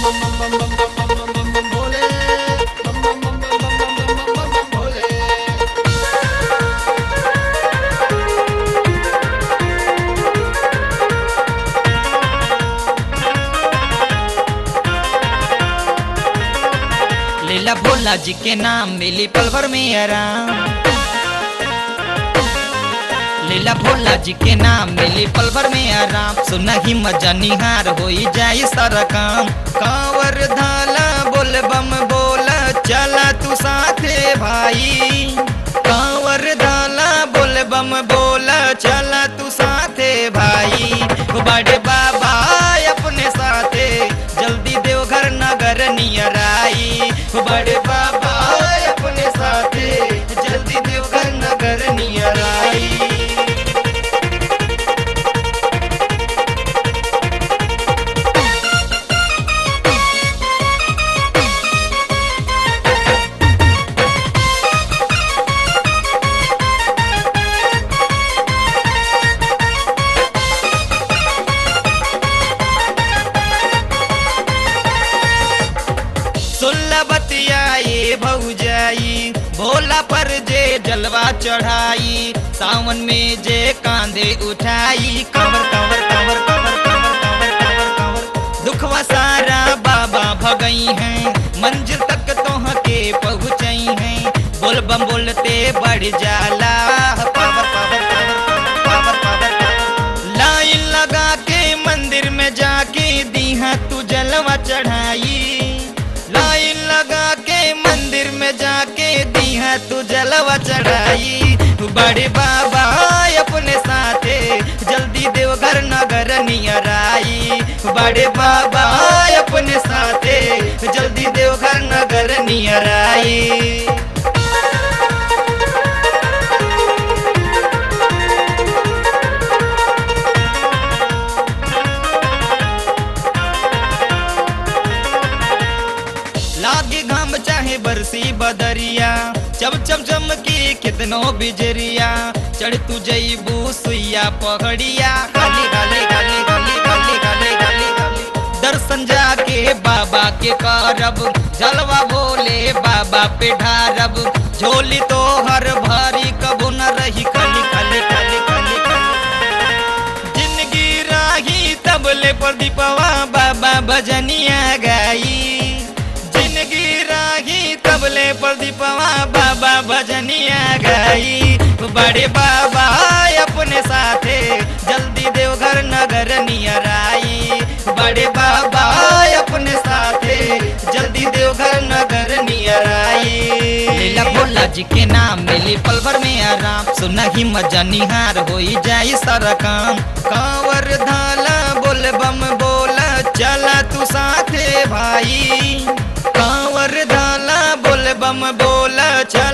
लीला भोला जी के नाम मिली पल भर में आराम। लीला भोला जी के नाम मिली पल भर में आराम। सुना ही मजा निहार होई जाई सारा काम। कांवर धाला बोल बम बोला चला तू साथे भाई। कांवर धाला बोल बम बोला चला तू साथे भाई। बड़े बाबा अपने साथे जल्दी देवघर नगर नियर आई। बड़े बाबा अपने साथे जल्दी देवघर नगर नियर आई। बतियाई भौजाई भोला पर जे जलवा चढ़ाई। सावन में जे कांधे उठाई। कंवर कंवर कंवर कंवर कंवर कंवर कंवर कंवर दुखवा सारा बाबा भगई हैं। मंजिल तक तोह के पहुँचई हैं। बोल बम बोलते बढ़ जाला power power power power power. Line लगा के मंदिर में जाके दीहा तू जलवा चढ़ाई। लाइन लगा के मंदिर में जाके दीहा तू जलवा चढ़ाई। बड़े बाबा अपने साथे जल्दी देवघर नगर नियर आई। बड़े बाबा अपने साथे जल्दी देवघर नगर नियर आई। लागे घाम चाहे बरसी बदरिया चम चम चमकी कितनो बिजरिया। चढ़ तू जईबू सुइया पहड़िया। गाली गाली गाली गाली गाली गाली गाली गाली दर्शन जाके बाबा के करब। जलवा भोले बाबा पे ढारब। झोली तो हर भारी कबू न रही खाली खाली खाली खाली खाली। जिंदगी राही तबले पर दीपवा बाबा भजनिया गाई। जिंदगी राही तबले पर दीपवा बाबा भजनिया गाई। बड़े बाबा अपने साथे जल्दी देवघर नगर नियर आई। बड़े बाबा अपने साथे जल्दी देवघर नगर नियर आई। लीला भोला जी के नाम मिली पल भर में आराम। सुना ही मजा निहार होई जाई सारा काम। कांवर धाला बोल बम बोला चला तू साथे भाई। कांवर धाला बोल बम बोला चला